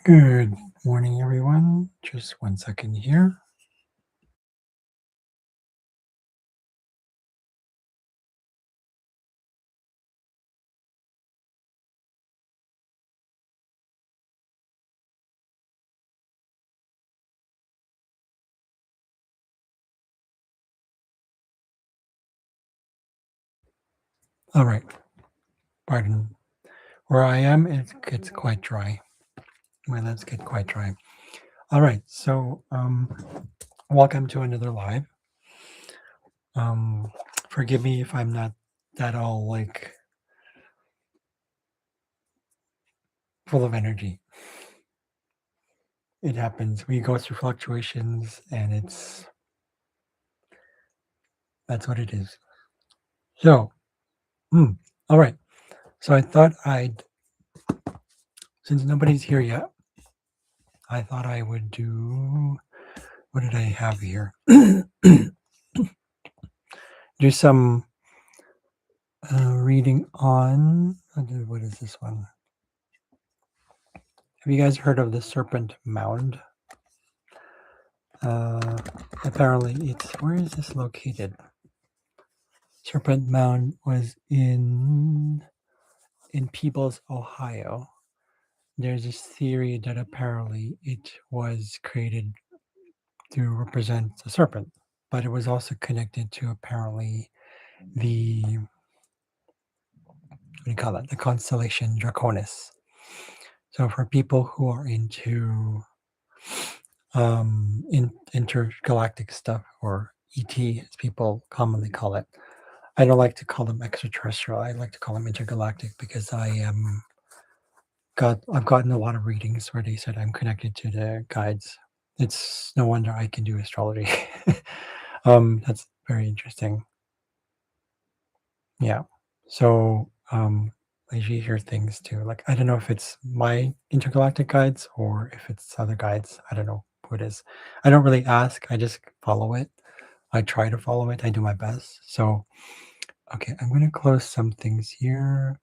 Good morning, everyone. Just 1 second here. All right. Pardon. Where I am, it gets quite dry. My lips get quite dry. All right. So, welcome to another live. Forgive me if I'm not that all like full of energy. It happens. We go through fluctuations, and that's what it is. So, all right. So I thought since nobody's here yet, I thought I would do. What did I have here? Do some reading on. What is this one? Have you guys heard of the Serpent Mound? Apparently, where is this located? Serpent Mound was in Peebles, Ohio. There's this theory that apparently it was created to represent a serpent, but it was also connected to apparently the the constellation Draconis. So for people who are into intergalactic stuff, or ET as people commonly call it, I don't like to call them extraterrestrial. I like to call them intergalactic because I've gotten a lot of readings where they said I'm connected to the guides. It's no wonder I can do astrology. That's very interesting. Yeah. So I usually hear things too. Like, I don't know if it's my intergalactic guides or if it's other guides. I don't know who it is. I don't really ask. I just follow it. I try to follow it. I do my best. So, okay, I'm going to close some things here.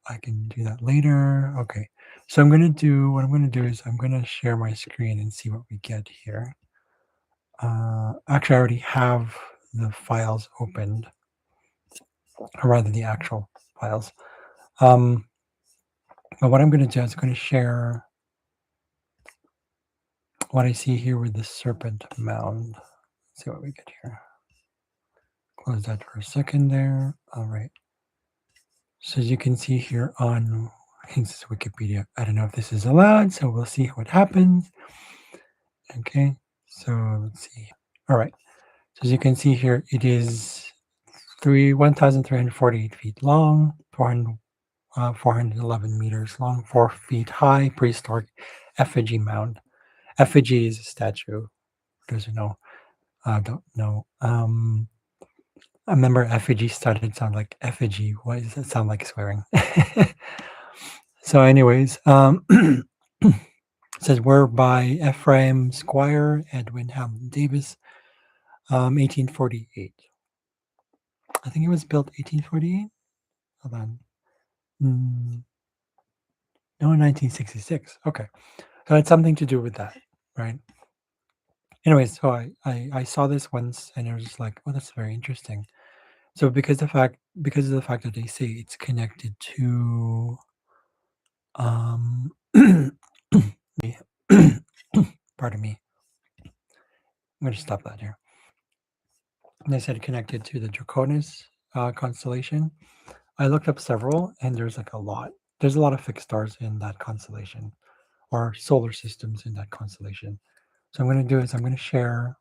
I can do that later. Okay. So what I'm going to do is I'm going to share my screen and see what we get here. Actually, I already have the files opened, or rather the actual files. But what I'm going to do is I'm going to share what I see here with the Serpent Mound. Let's see what we get here. Close that for a second there. All right. So as you can see here on, I think this is Wikipedia. I don't know if this is allowed, so we'll see what happens. Okay, so let's see. All right. So as you can see here, it is 1,348 feet long, 411 meters long, 4 feet high, prehistoric effigy mound. Effigy is a statue. For those who know, don't know. I remember effigy started to sound like effigy. Why does it sound like swearing? So, anyways, it says we're by Ephraim Squire, Edwin Hamlin Davis, 1848. I think it was built 1848. Hold on. No, 1966. Okay. So it's something to do with that, right? Anyways, so I saw this once and I was just like, oh, that's very interesting. So because of the fact that they say it's connected to pardon me. I'm going to stop that here. They said connected to the Draconis constellation. I looked up several, and there's like a lot. There's a lot of fixed stars in that constellation, or solar systems in that constellation. So I'm going to do is I'm going to share.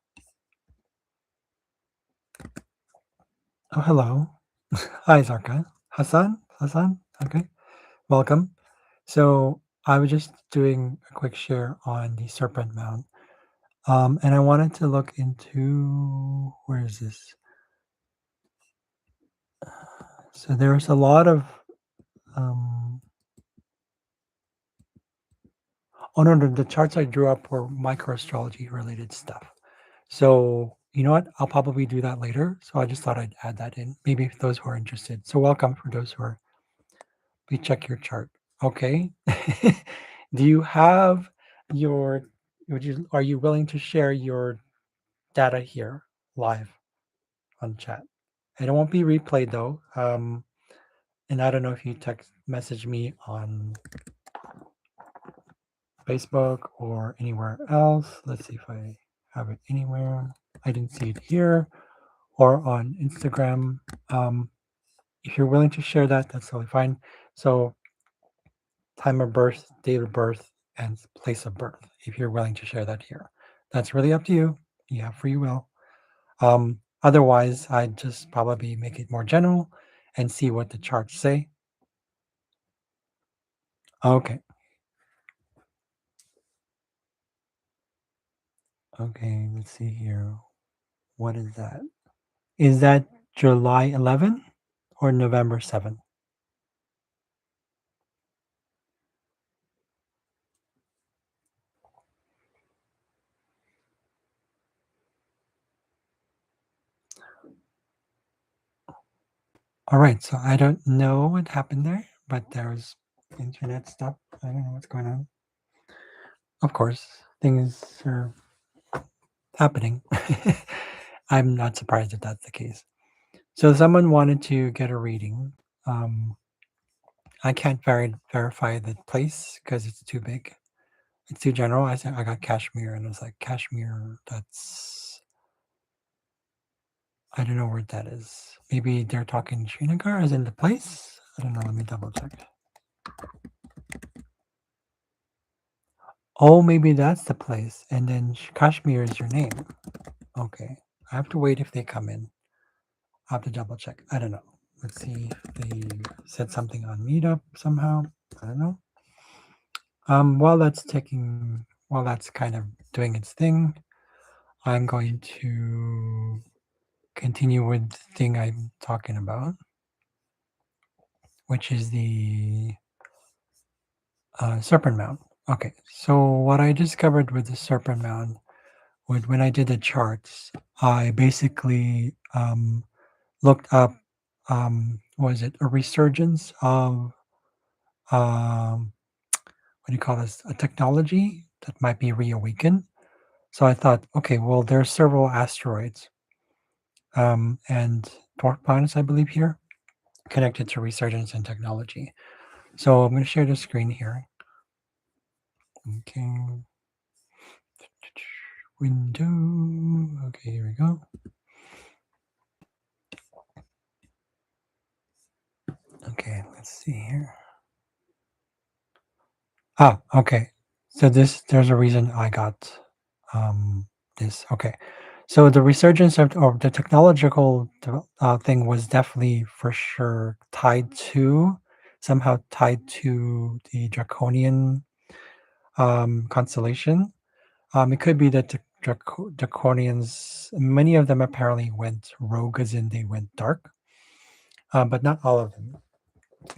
Oh, hello. Hi, Zarka. Hassan? Okay. Welcome. So I was just doing a quick share on the Serpent Mound. And I wanted to look into, where is this? So there's a lot of, oh no, the charts I drew up were micro-astrology related stuff. So you know what? I'll probably do that later. So I just thought I'd add that in, maybe for those who are interested. So welcome for those who are, please check your chart. Okay. Do you have your are you willing to share your data here live on chat? It won't be replayed though. And I don't know if you text message me on Facebook or anywhere else. Let's see if I have it anywhere. I didn't see it here or on Instagram. If you're willing to share that, that's totally fine. So time of birth, date of birth, and place of birth, if you're willing to share that here. That's really up to you. You have free will. Otherwise, I'd just probably make it more general and see what the charts say. Okay. Okay, let's see here. What is that? Is that July 11 or November 7? All right, so I don't know what happened there, but there's internet stuff. I don't know what's going on. Of course, things are happening. I'm not surprised if that's the case. So someone wanted to get a reading. I can't verify the place because it's too big. It's too general. I said I got Kashmir, and I was like, Kashmir. That's I don't know where that is. Maybe they're talking Srinagar as in the place. I don't know. Let me double check. Oh, maybe that's the place, and then Kashmir is your name. Okay, I have to wait if they come in. I have to double check. I don't know. Let's see if they said something on Meetup somehow. I don't know. While that's kind of doing its thing, I'm going to continue with the thing I'm talking about, which is the Serpent Mound. Okay, so what I discovered with the Serpent Mound was when I did the charts, I basically looked up, was it a resurgence of, what do you call this, a technology that might be reawakened. So I thought, okay, well, there are several asteroids and dwarf planets, I believe, here connected to resurgence and technology. So I'm going to share the screen here. Okay. Window. Okay, here we go. Okay, let's see here. Ah, okay. So there's a reason I got this. Okay. So the resurgence of the technological thing was definitely for sure somehow tied to the draconian constellation. It could be that the draconians, many of them apparently went rogue, as in they went dark, but not all of them.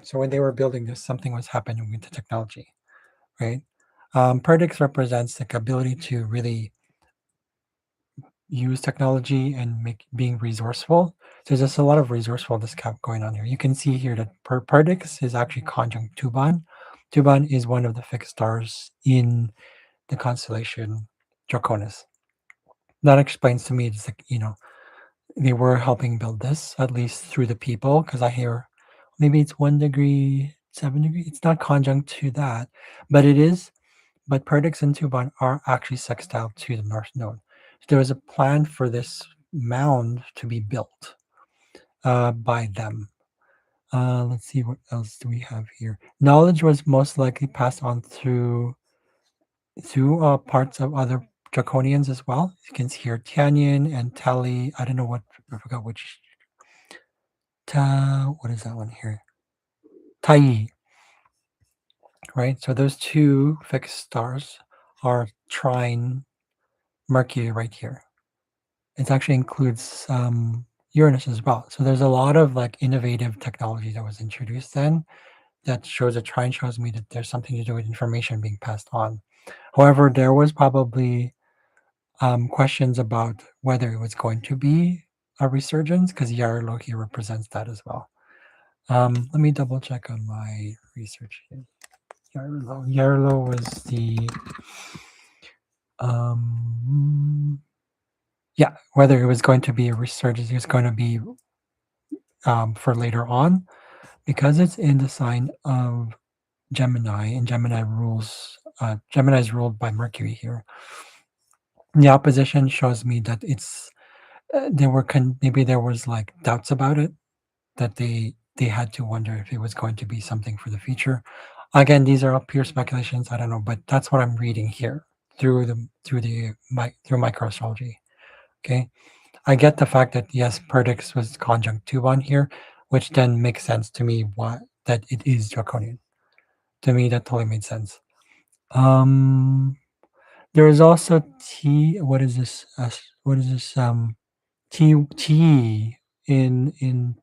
So when they were building this, something was happening with the technology, right? Perdix represents the ability to really use technology and being resourceful. So there's a lot of resourcefulness going on here. You can see here that Perdix is actually conjunct Tuban. Tuban is one of the fixed stars in the constellation Draconis. That explains to me it's like, they were helping build this, at least through the people, because I hear maybe it's 1 degree, 7 degree. It's not conjunct to that, but it is. But Perdix and Tuban are actually sextile to the North Node. So there was a plan for this mound to be built by them. Let's see, what else do we have here? Knowledge was most likely passed on through parts of other Draconians as well. You can see here Tianyin and Tali. I don't know I forgot which. What is that one here? Tai, right? So those two fixed stars are trine Mercury right here. It actually includes Uranus as well. So there's a lot of like innovative technology that was introduced then that shows a trine shows me that there's something to do with information being passed on. However, there was probably questions about whether it was going to be a resurgence because Yarloki represents that as well. Let me double check on my research here. Yarlow. Yarlow was the yeah, whether it was going to be a resurgence, it was going to be for later on, because it's in the sign of Gemini, and Gemini rules. Gemini is ruled by Mercury here. The opposition shows me that it's maybe there was like doubts about it, that they had to wonder if it was going to be something for the future. Again, these are all pure speculations. I don't know, but that's what I'm reading here through microastrology. Okay, I get the fact that yes, Perdix was conjunct Tuban here, which then makes sense to me. Why that it is draconian. To me, that totally made sense. There is also T. What is this? What is this? T in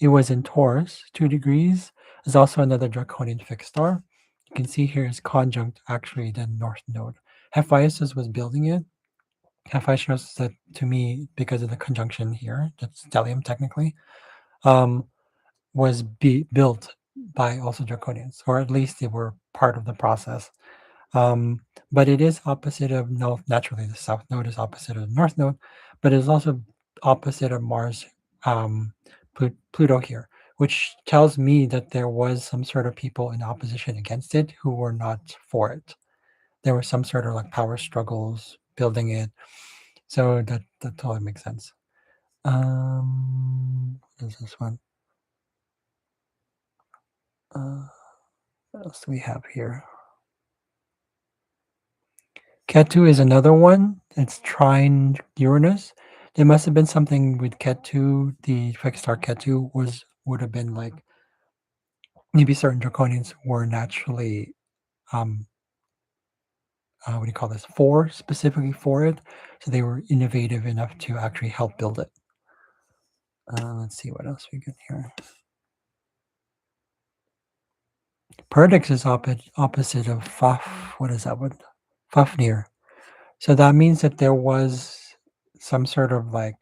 it was in Taurus, 2 degrees. There's also another draconian fixed star. You can see here is conjunct actually the north node. Hephaestus was building it. Hephaestus, that to me, because of the conjunction here, that's stellium technically, was built by also draconians, or at least they were part of the process. But it is opposite of naturally the south node is opposite of the north node, but it is also opposite of Mars, Pluto here, which tells me that there was some sort of people in opposition against it who were not for it. There was some sort of like power struggles building it, so that totally makes sense. What is this one? What else do we have here? Ketu is another one. It's trine Uranus. There must have been something with Ketu. The fixed star Ketu would have been like maybe certain draconians were naturally what do you call this, specifically for it, so they were innovative enough to actually help build it. Let's see what else we get here. Perdix is opposite of Faf. What is that one? Fafnir. So that means that there was some sort of like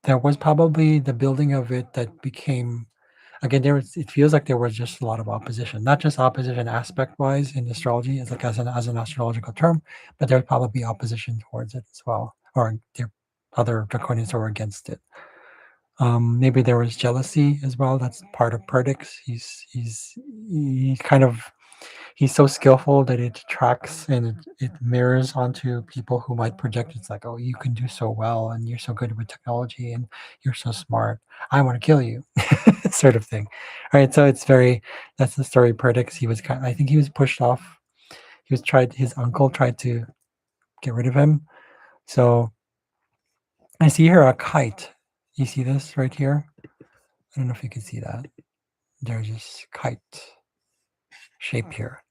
there was probably the building of it that became again it feels like there was just a lot of opposition, not just opposition aspect wise in astrology as like as an astrological term, but there would probably be opposition towards it as well, or there other draconians who were against it. Maybe there was jealousy as well. That's part of Perdix. He kind of he's so skillful that it attracts and it mirrors onto people who might project. It's like, oh, you can do so well, and you're so good with technology, and you're so smart. I want to kill you, sort of thing. Right. So it's very. That's the story. Perdix. He was kind. I think he was pushed off. He was tried. His uncle tried to get rid of him. So I see here a kite. You see this right here? I don't know if you can see that. There's this kite shape here.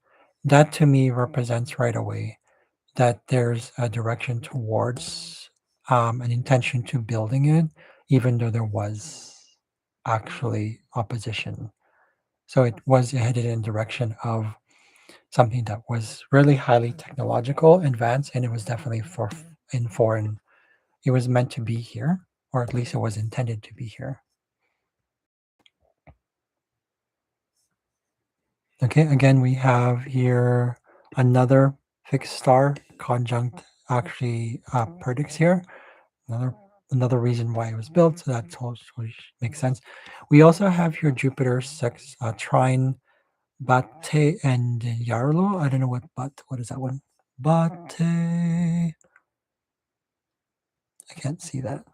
That to me represents right away that there's a direction towards an intention to building it, even though there was actually opposition. So it was headed in direction of something that was really highly technological, advanced, and it was definitely in foreign. It was meant to be here, or at least it was intended to be here. Okay, again, we have here another fixed star conjunct actually Perdix here. Another reason why it was built, so that totally makes sense. We also have here Jupiter trine Bate and Yarlo. I don't know what is that one? Bate. I can't see that.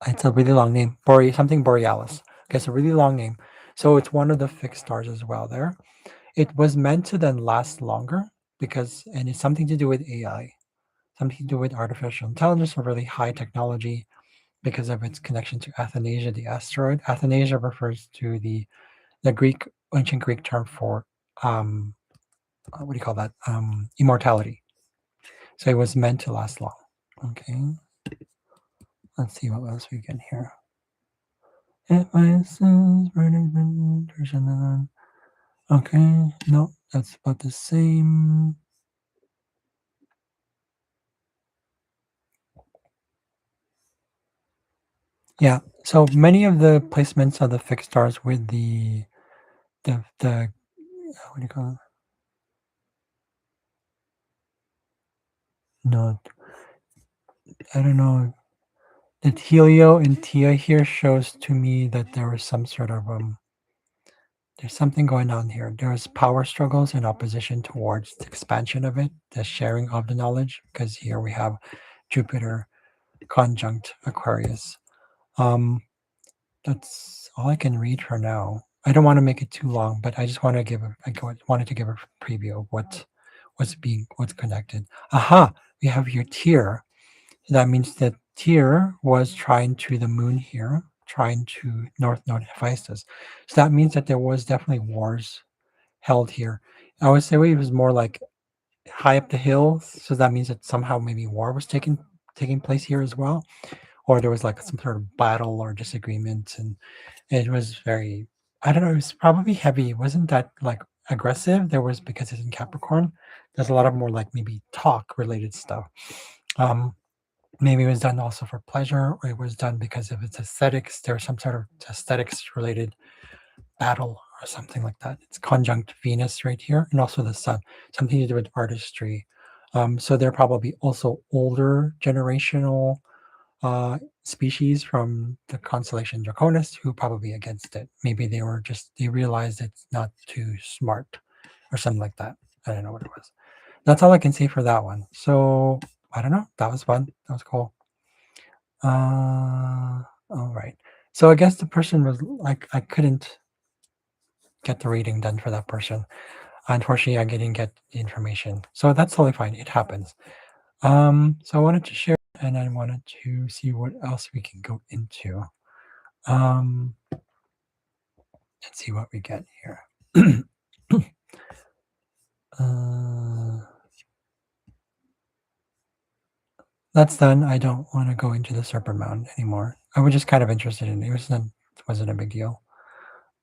It's a really long name. Something Borealis. Okay, it's a really long name. So it's one of the fixed stars as well there. It was meant to then last longer and it's something to do with AI, something to do with artificial intelligence or really high technology because of its connection to Athanasia, the asteroid. Athanasia refers to the ancient Greek term for what do you call that? Immortality. So it was meant to last long. Okay. Let's see what else we get here. Okay, no, that's about the same. Yeah, so many of the placements of the fixed stars with the the what do you call it? No, I don't know. The Helio and Tia here shows to me that there was some sort of there's something going on here. There's power struggles and opposition towards the expansion of it, the sharing of the knowledge, because here we have Jupiter conjunct Aquarius. That's all I can read for now. I don't want to make it too long, but I just want to wanted to give a preview of what's connected. Aha, we have your tier. That means that tier was trying to the moon here, trying to North Node Hephaestus. So that means that there was definitely wars held here. I would say it was more like high up the hill, so that means that somehow maybe war was taking place here as well, or there was like some sort of battle or disagreement, and it was very, I don't know, it was probably heavy. It wasn't that like aggressive. There was, because it's in Capricorn, there's a lot of more like maybe talk related stuff. Maybe it was done also for pleasure, or it was done because of its aesthetics. There was some sort of aesthetics related battle or something like that. It's conjunct Venus right here, and also the Sun, something to do with artistry. So they're probably also older generational species from the constellation Draconis who probably against it. Maybe they realized it's not too smart or something like that. I don't know what it was. That's all I can say for that one. So I don't know. That was fun. That was cool. All right. So I guess the person was like, I couldn't get the reading done for that person. Unfortunately, I didn't get the information. So that's totally fine. It happens. So I wanted to share, and I wanted to see what else we can go into. Let's see what we get here. That's done. I don't want to go into the Serpent Mound anymore. I was just kind of interested in it. Wasn't a big deal.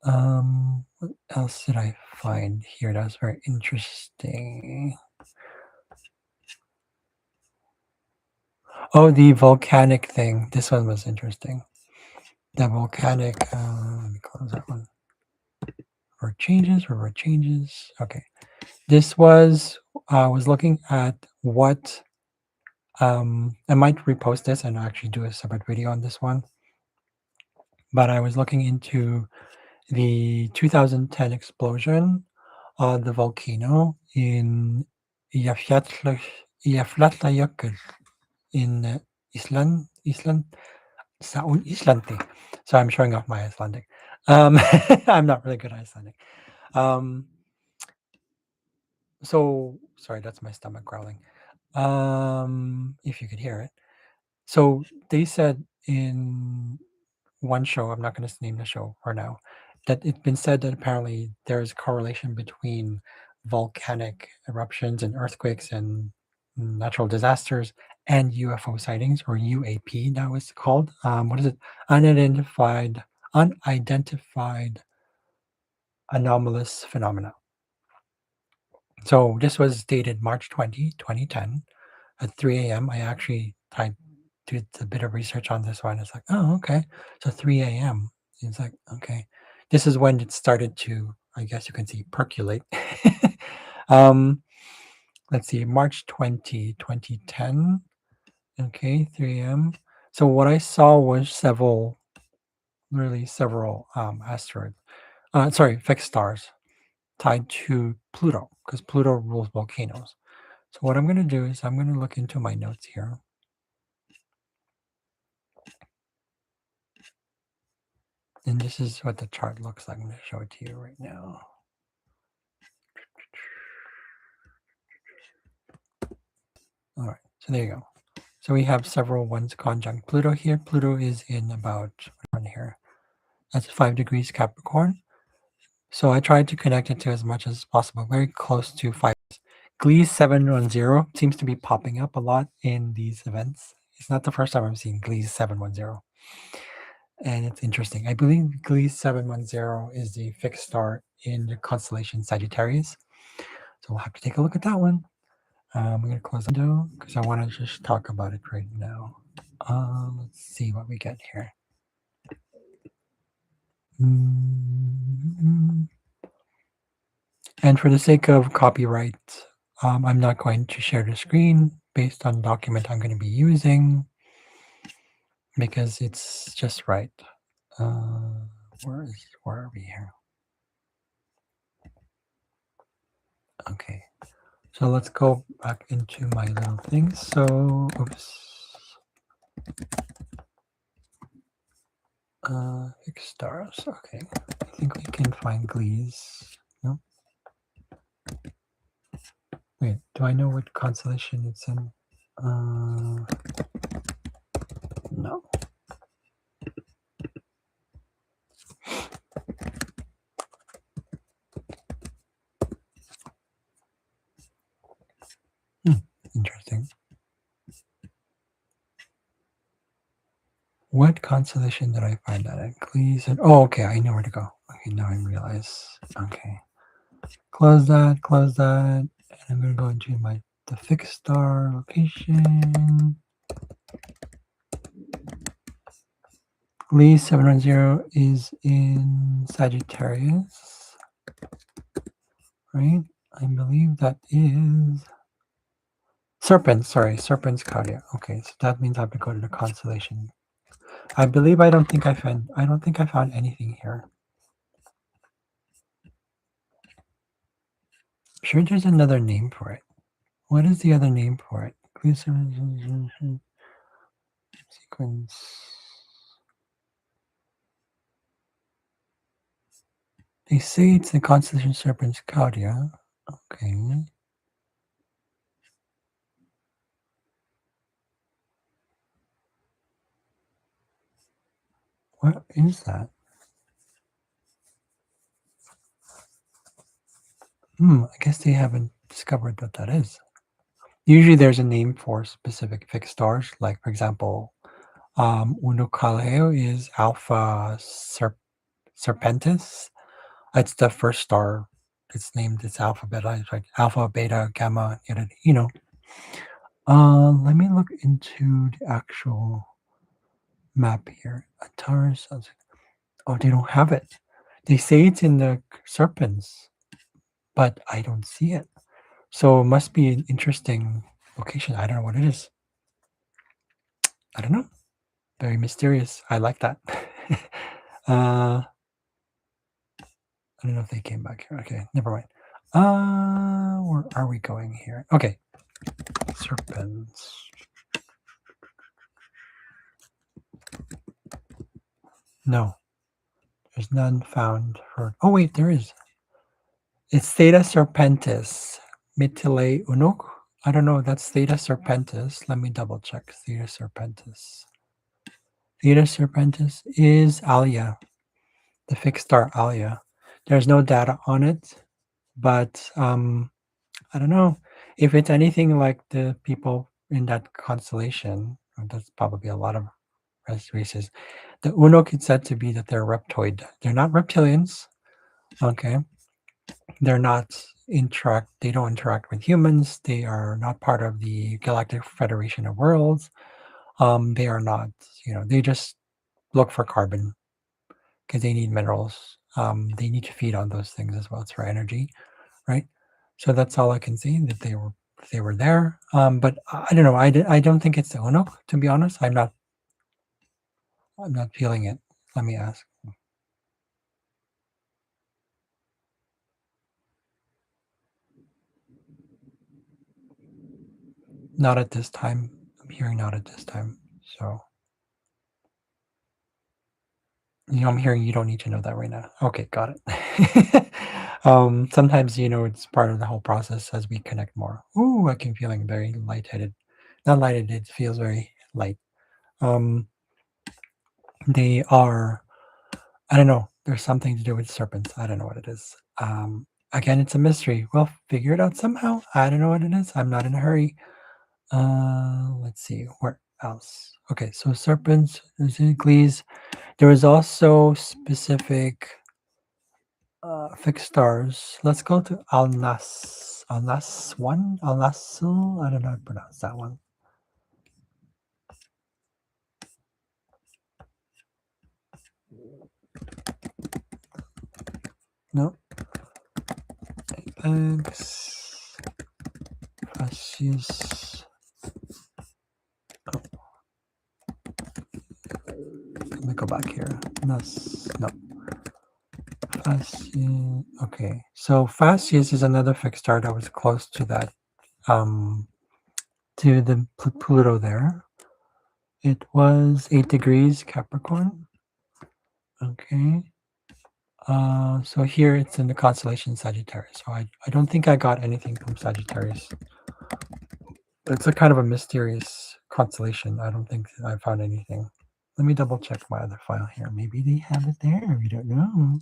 What else did I find here that was very interesting? Oh, the volcanic thing. This one was interesting. The volcanic, let me close that one. Or changes. Okay. This was looking at what, I might repost this and actually do a separate video on this one. But I was looking into the 2010 explosion of the volcano in EYJAFJALLÖKULL in Iceland. Iceland. So I'm showing off my Icelandic. I'm not really good at Icelandic. So sorry, that's my stomach growling. If you could hear it. So they said in one show, I'm not going to name the show for now, that it's been said that apparently there's a correlation between volcanic eruptions and earthquakes and natural disasters and UFO sightings, or UAP now it's called. What is it? Unidentified anomalous phenomena. So this was dated March 20, 2010 at 3 a.m. I actually did a bit of research on this one. It's like, oh, okay. So 3 a.m. It's like, okay. This is when it started to, I guess you can see, percolate. Let's see, March 20, 2010. Okay, 3 a.m. So what I saw was several asteroids, fixed stars tied to Pluto, because Pluto rules volcanoes. So what I'm going to do is I'm going to look into my notes here. And this is what the chart looks like. I'm going to show it to you right now. All right, so there you go. So we have several ones conjunct Pluto here. Pluto is in about on here. That's 5 degrees Capricorn. So I tried to connect it to as much as possible, very close to 5. Gliese 710 seems to be popping up a lot in these events. It's not the first time I'm seeing Gliese 710. And it's interesting. I believe Gliese 710 is the fixed star in the constellation Sagittarius. So we'll have to take a look at that one. I'm going to close the window because I want to just talk about it right now. Let's see what we get here. And for the sake of copyright, I'm not going to share the screen based on the document I'm going to be using because it's just right. Where are we here? Okay, so let's go back into my little thing. So, oops. Fixed stars. Okay, I think we can find Gliese. No. Wait, do I know what constellation it's in? No. Interesting. What constellation did I find that at? Gliese. Oh, okay. I know where to go. Okay, now I realize. Okay. Close that. Close that. And I'm going to go into the fixed star location. Gliese 710 is in Sagittarius. Right? I believe that is Serpent. Sorry, Serpent's Cardia. Okay, so that means I have to go to the constellation. I believe I don't think I found anything here. I'm sure there's another name for it. What is the other name for it? Sequence. They say it's the constellation Serpent's Cardia. Okay. What is that? I guess they haven't discovered what that is. Usually there's a name for specific fixed stars, like for example, Unukaleo is Alpha Serpentis. It's the first star. It's named its alphabet. It's like alpha, beta, gamma. Let me look into the actual map here. Antares. Oh, they don't have it. They say it's in the Serpents, but I don't see it. So it must be an interesting location. I don't know what it is. I don't know. Very mysterious. I like that. I don't know if they came back here. Okay, never mind. Where are we going here? Okay. Serpents. No. There's none found for. Oh wait, there is. It's Theta Serpentis. Mitile Unuk. I don't know. That's Theta Serpentis. Let me double check. Theta Serpentis. Theta Serpentis is Alia, the fixed star Alia. There's no data on it, but I don't know if it's anything like the people in that constellation. That's probably a lot of races. The Unuk is said to be that they're reptoid. They're not reptilians. Okay, they're not interact. They don't interact with humans. They are not part of the Galactic Federation of Worlds. They are not. They just look for carbon because they need minerals. They need to feed on those things as well. It's for energy, right? So that's all I can see, that they were there. But I don't know. I don't think it's the Uno, to be honest. I'm not feeling it. Let me ask. Not at this time. I'm hearing not at this time. So I'm hearing you don't need to know that right now. Okay, got it. Sometimes it's part of the whole process as we connect more. Ooh, I can feeling very lightheaded. Not lightheaded, it feels very light. They are, I don't know, there's something to do with serpents. I don't know what it is. Again, it's a mystery. We'll figure it out somehow. I don't know what it is. I'm not in a hurry. Let's see, where else? Okay, so serpents, Gliese. There was also specific fixed stars. Let's go to Alnas one, Alnasul. I don't know how to pronounce that one. No, apex, facies. Oh, let me go back here. No. Facies. Okay, so facies is another fixed star that was close to that, to the Pluto there. It was 8 degrees Capricorn. Okay. So here it's in the constellation Sagittarius. So I don't think I got anything from Sagittarius. It's a kind of a mysterious constellation. I don't think I found anything. Let me double check my other file here. Maybe they have it there. We don't know.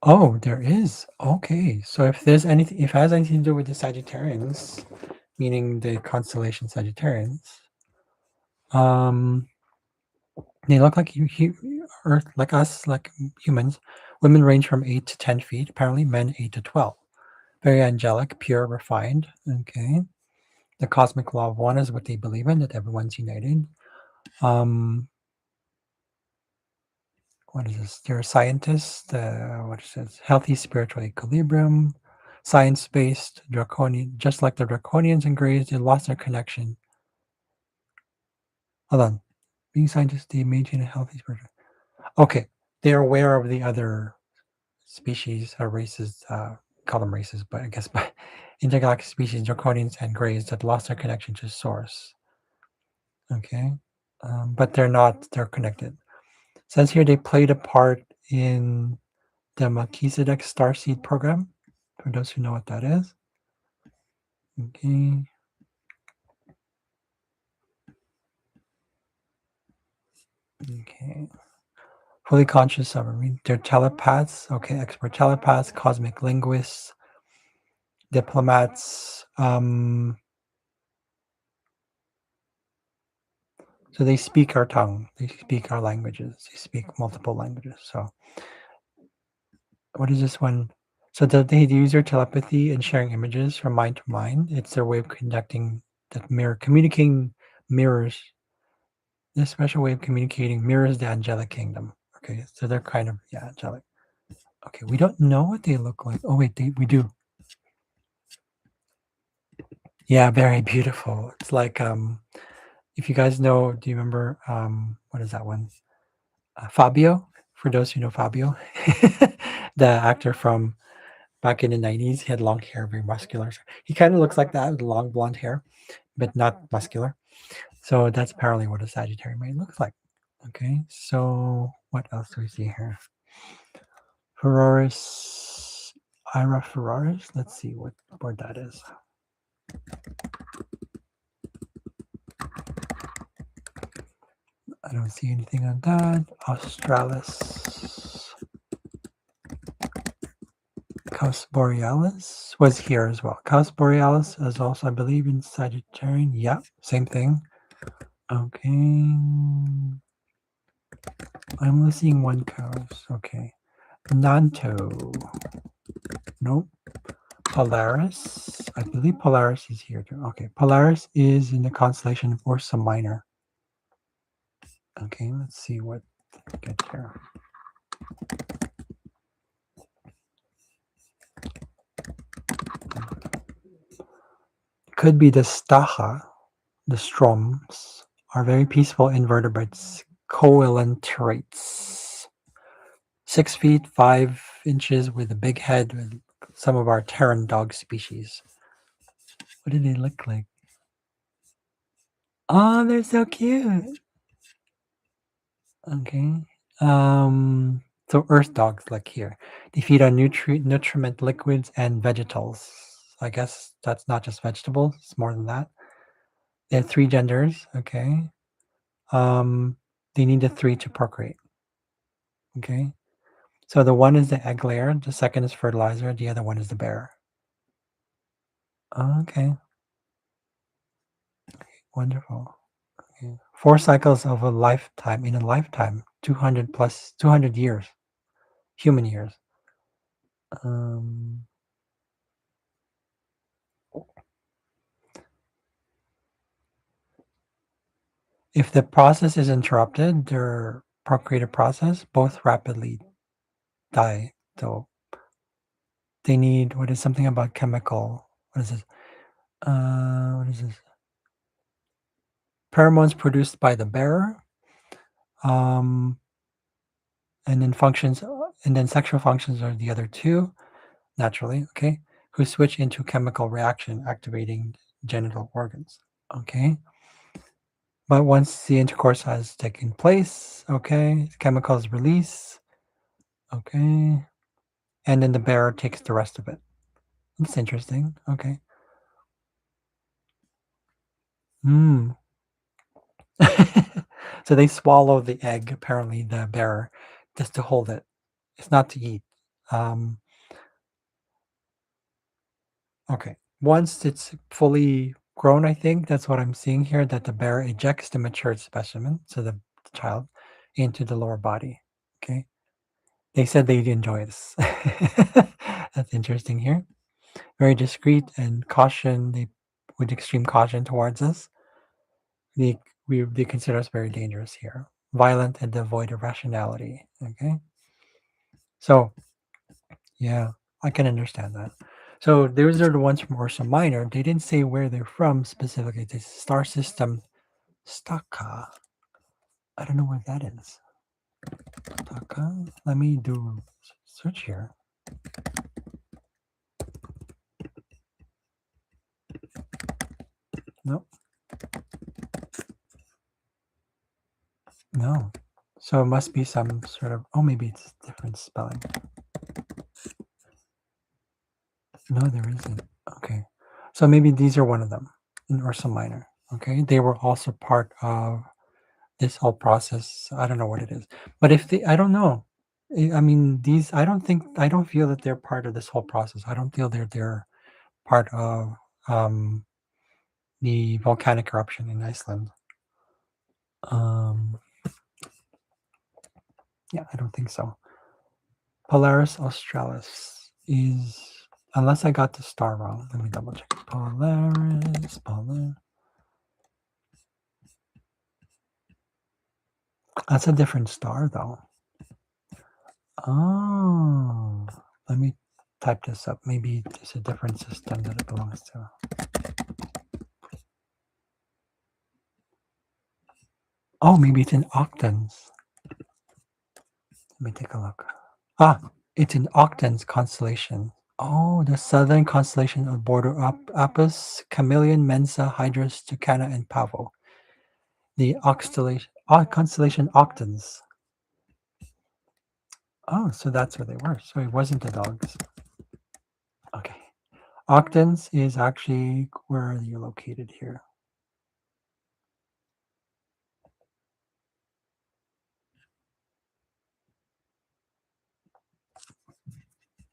Oh, there is. Okay. So if there's anything, if it has anything to do with the Sagittarians, meaning the constellation Sagittarians, they look like Earth, like us, like humans. Women range from 8 to 10 feet. Apparently, men 8 to 12. Very angelic, pure, refined. Okay. The cosmic law of one is what they believe in, that everyone's united. What is this? They're scientists. What is this? Healthy spiritual equilibrium, science-based, draconian. Just like the draconians and Greys, they lost their connection. Hold on. Being scientists, they maintain a healthy spiritual. Okay, they're aware of the other species or races. Call them races, but I guess by intergalactic species, draconians and Greys that lost their connection to source. Okay, but they're not. They're connected. It says here they played a part in the Melchizedek Starseed program, for those who know what that is. Okay. Okay. Fully conscious submarine. They're telepaths. Okay, expert telepaths, cosmic linguists, diplomats. So they speak our tongue. They speak our languages. They speak multiple languages. So what is this one? So they use their telepathy and sharing images from mind to mind. It's their way of connecting, that communicating mirrors. This special way of communicating mirrors the angelic kingdom. Okay, so they're kind of, yeah, angelic. Okay, we don't know what they look like. Oh wait, we do. Yeah, very beautiful. It's like, if you guys know, do you remember, what is that one? Fabio, for those who know Fabio, the actor from back in the 90s. He had long hair, very muscular. He kind of looks like that with long blonde hair, but not muscular. So that's apparently what a Sagittarius might look like. Okay, so what else do we see here? Ferraris, Ira Ferraris. Let's see what word that is. I don't see anything on that. Australis. Caus Borealis was here as well. Caus Borealis is also, I believe, in Sagittarian. Yeah, same thing. Okay. I'm only seeing one Caus. Okay. Nanto. Nope. Polaris. I believe Polaris is here too. Okay. Polaris is in the constellation of Ursa Minor. Okay, let's see what I get here. Could be the Stacha, the Stroms, are very peaceful invertebrates, coelentrates. 6 feet 5 inches with a big head, with some of our Terran dog species. What do they look like? Oh, they're so cute. Okay. So earth dogs, like here. They feed on nutriment liquids and vegetals. I guess that's not just vegetables, it's more than that. They have 3 genders, okay. They need the 3 to procreate. Okay. So the one is the egg layer, the second is fertilizer, the other one is the bearer. Okay. Wonderful. Okay. 4 cycles of a lifetime, in a lifetime, 200 years, human years. If the process is interrupted, their procreative process, both rapidly die. So they need what is something about chemical. What is this? What is this? Pheromones produced by the bearer, um, and then functions, and then sexual functions are the other two, naturally. Okay, who switch into chemical reaction, activating genital organs. Okay, but once the intercourse has taken place, okay, chemicals release. Okay, and then the bearer takes the rest of it. That's interesting. Okay. Hmm. So they swallow the egg, apparently, the bearer, just to hold it. It's not to eat. Um, okay. Once it's fully grown, I think that's what I'm seeing here, that the bearer ejects the matured specimen, so the child, into the lower body. Okay. They said they'd enjoy this. That's interesting here. Very discreet and caution, they with extreme caution towards us. They they consider us very dangerous here. Violent and devoid of rationality. Okay. So yeah, I can understand that. So those are the ones from Ursa Minor. They didn't say where they're from specifically. The star system Staka. I don't know where that is. Staka. Let me do search here. No. No. So it must be some sort of, oh, maybe it's different spelling. No, there isn't. Okay. So maybe these are one of them in Ursa Minor. Okay. They were also part of this whole process. I don't know what it is. But if they, I don't know. I mean, these, I don't feel that they're part of this whole process. I don't feel they're part of um, the volcanic eruption in Iceland. Um, yeah, I don't think so. Polaris Australis is, unless I got the star wrong. Let me double check. Polaris. That's a different star, though. Oh, let me type this up. Maybe there's a different system that it belongs to. Oh, maybe it's in octans. Let me take a look. Ah, it's in octans constellation. Oh, the southern constellation of border Apus, Chameleon, Mensa, Hydrus, Tucana, and Pavo. The constellation octans. Oh, so that's where they were. So it wasn't the dogs. Okay. Octans is actually where you're located here.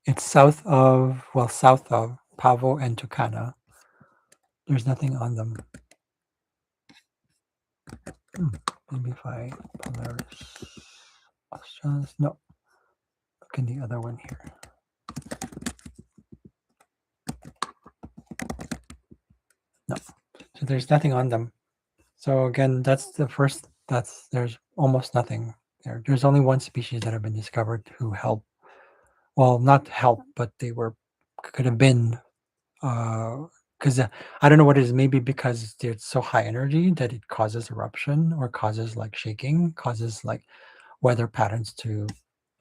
It's south of Pavo and Tucana. There's nothing on them. Maybe if I Polaris Australis. No. Look in the other one here. No. So there's nothing on them. So again, that's the first, there's almost nothing there. There's only one species that have been discovered who help, well, not help, but they could have been, because I don't know what it is, maybe because it's so high energy that it causes eruption or causes like shaking, causes like weather patterns to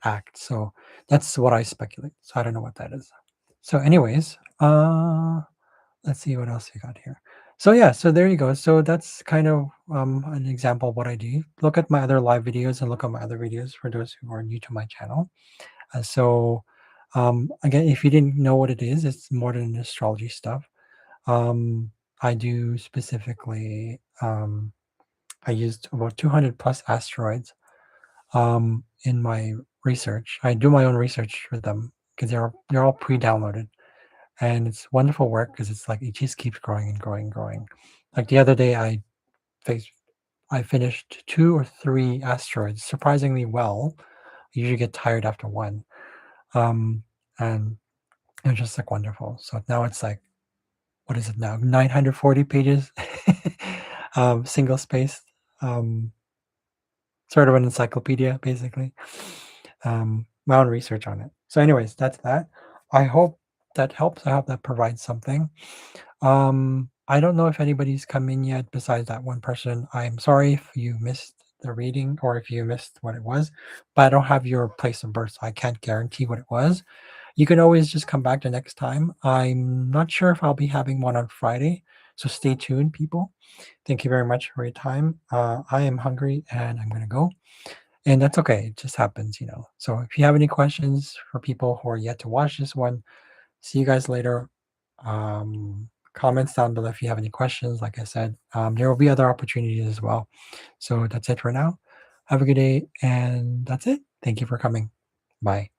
act. So that's what I speculate. So I don't know what that is. So anyways, let's see what else we got here. So yeah, so there you go. So that's kind of an example of what I do. Look at my other live videos and look at my other videos for those who are new to my channel. So again, if you didn't know what it is, it's more than astrology stuff. I do specifically, I used about 200 plus asteroids in my research. I do my own research for them because they're all pre-downloaded. And it's wonderful work because it's like it just keeps growing and growing and growing. Like the other day, I finished 2 or 3 asteroids surprisingly well. I usually get tired after one, and it was just like wonderful. So now it's like, what is it now? 940 pages, single spaced. um, sort of an encyclopedia, basically. My own research on it. So, anyways, that's that. I hope that helps. I hope that provides something. I don't know if anybody's come in yet besides that one person. I'm sorry if you missed the reading or if you missed what it was, but I don't have your place of birth, so I can't guarantee what it was. You can always just come back the next time. I'm not sure if I'll be having one on Friday, so stay tuned, people. Thank you very much for your time. I am hungry and I'm gonna go, and that's okay. It just happens. So if you have any questions for people who are yet to watch this one, see you guys later. Comments down below if you have any questions. Like I said, there will be other opportunities as well. So that's it for now. Have a good day, and that's it. Thank you for coming. Bye.